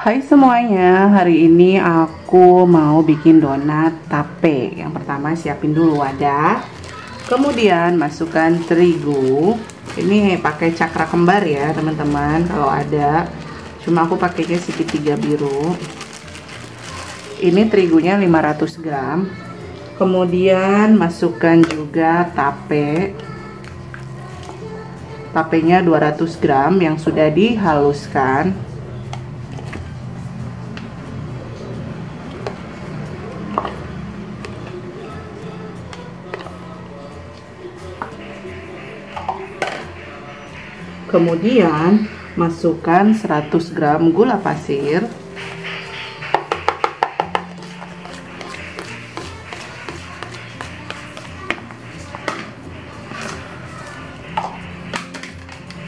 Hai semuanya, hari ini aku mau bikin donat tape. Yang pertama siapin dulu wadah, kemudian masukkan terigu. Ini pakai cakra kembar ya teman-teman kalau ada, cuma aku pakainya segitiga biru. Ini terigunya 500 gram. Kemudian masukkan juga tape. Tapenya 200 gram yang sudah dihaluskan. Kemudian masukkan 100 gram gula pasir,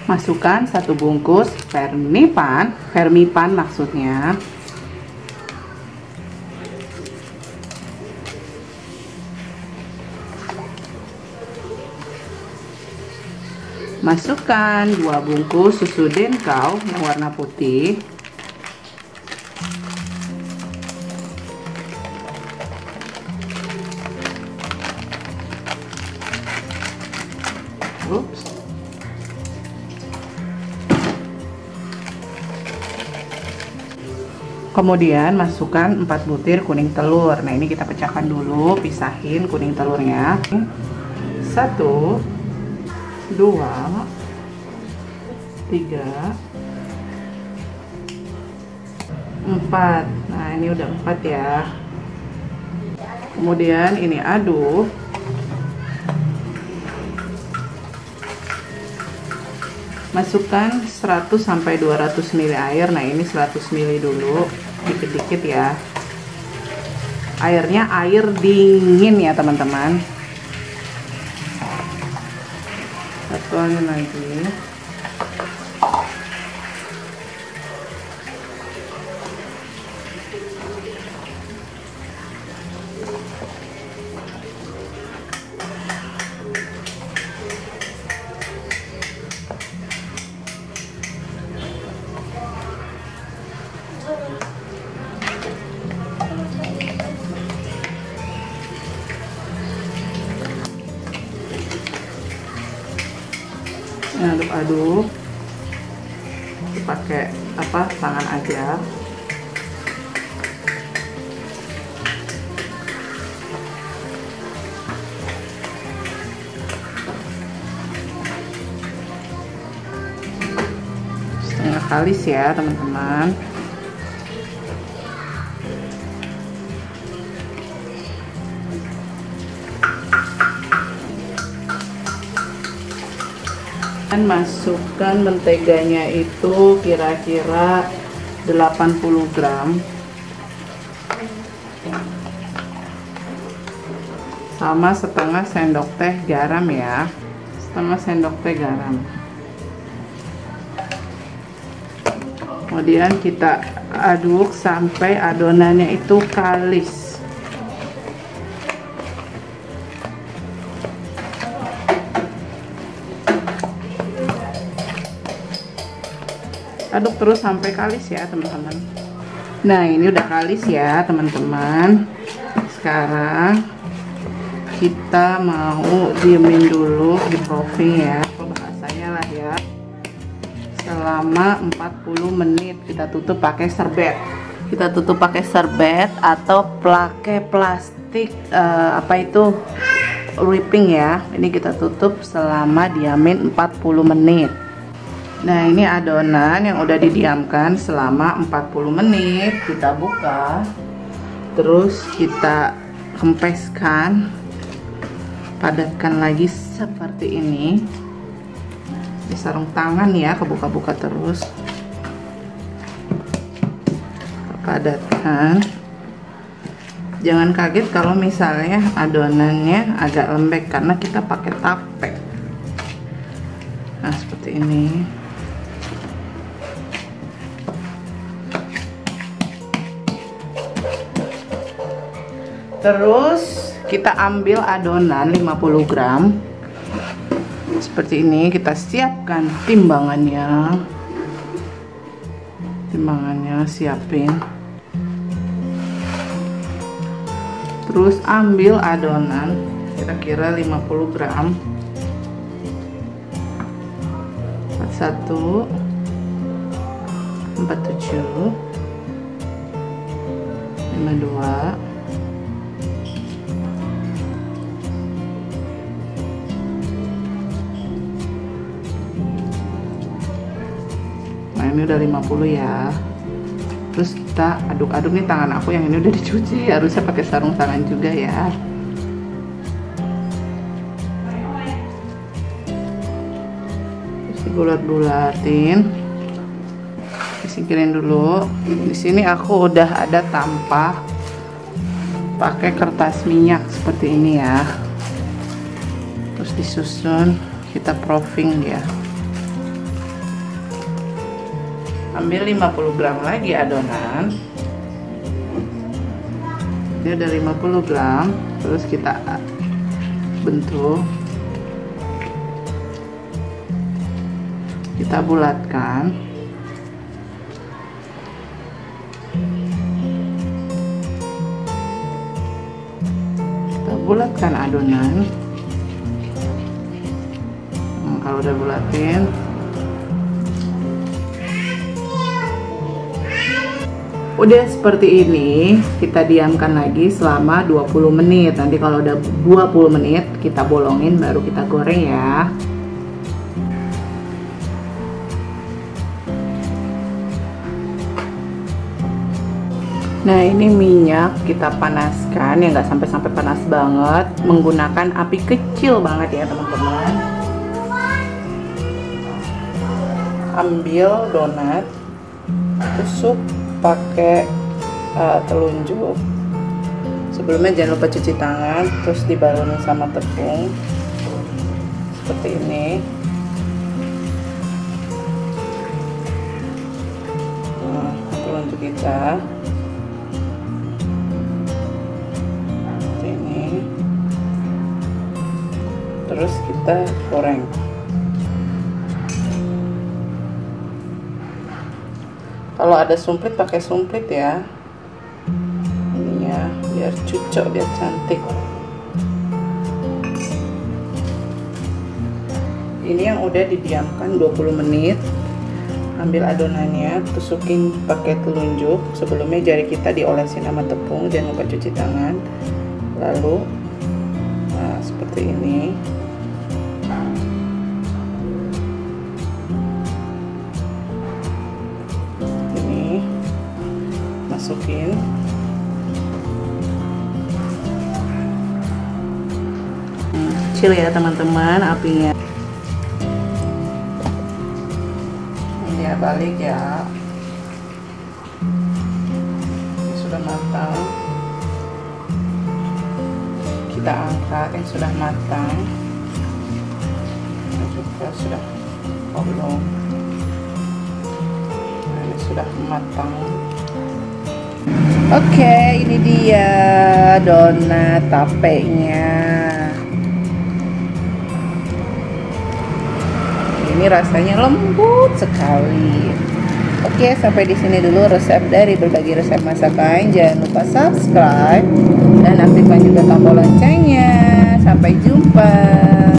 masukkan 1 bungkus vermipan maksudnya, masukkan 2 bungkus susu denkau yang warna putih, kemudian masukkan 4 butir kuning telur. Nah ini kita pecahkan dulu, pisahin kuning telurnya. 1, 2, 3, 4. Nah ini udah 4 ya. Kemudian ini aduk. Masukkan 100 sampai 200 ml air. Nah ini 100 ml dulu, dikit-dikit ya. Airnya air dingin ya teman-teman. Satuin lagi. Aduk-aduk, pakai tangan aja. Setengah kalis ya teman-teman. Masukkan menteganya itu kira-kira 80 gram sama setengah sendok teh garam ya, setengah sendok teh garam. Kemudian kita aduk sampai adonannya itu kalis. Aduk terus sampai kalis ya teman-teman. Nah ini udah kalis ya teman-teman. Sekarang kita mau diemin dulu di proving ya, bahasanya lah ya, selama 40 menit. Kita tutup pakai serbet. Kita tutup pakai serbet atau pakai plastik wrapping ya. Ini kita tutup selama diamin 40 menit. Nah ini adonan yang udah didiamkan selama 40 menit. Kita buka, terus kita kempeskan, padatkan lagi seperti ini. Di sarung tangan ya, kebuka-buka terus, padatkan. Jangan kaget kalau misalnya adonannya agak lembek karena kita pakai tape. Nah seperti ini. Terus kita ambil adonan 50 gram seperti ini. Kita siapkan timbangannya. timbangannya siapin. Terus ambil adonan kira-kira 50 gram. 41 47 52. Nah ini udah 50 ya. Terus kita aduk-aduk. Nih tangan aku yang ini udah dicuci, harusnya pakai sarung tangan juga ya. Terus dibulat-bulatin, disingkirin dulu. Di sini aku udah ada tampah pakai kertas minyak seperti ini ya. Terus disusun, kita proofing dia. Ambil 50 gram lagi adonan. Ini udah 50 gram. Terus kita bentuk, kita bulatkan. Kita bulatkan adonan. Kalau udah bulatin, udah seperti ini, kita diamkan lagi selama 20 menit. Nanti kalau udah 20 menit kita bolongin, baru kita goreng ya. Nah ini minyak kita panaskan, ya nggak sampai panas banget, menggunakan api kecil banget ya teman-teman. Ambil donat, tusuk pakai telunjuk. Sebelumnya jangan lupa cuci tangan, terus dibalurin sama tepung seperti ini. Nah, telunjuk kita seperti ini, terus kita goreng. Kalau ada sumplit pakai sumplit ya, ininya biar cucok, biar cantik. Ini yang udah didiamkan 20 menit. Ambil adonannya, tusukin pakai telunjuk. Sebelumnya jari kita diolesin sama tepung, jangan lupa cuci tangan. Lalu nah seperti ini. Masukin, kecil ya teman-teman apinya. Ini ya, balik ya. Ini sudah matang, kita angkat yang sudah matang. Ini juga sudah belum. Nah, ini sudah matang. Oke, ini dia donat tapenya. Ini rasanya lembut sekali. Oke, sampai di sini dulu resep dari berbagi resep masakan. Jangan lupa subscribe dan aktifkan juga tombol loncengnya. Sampai jumpa.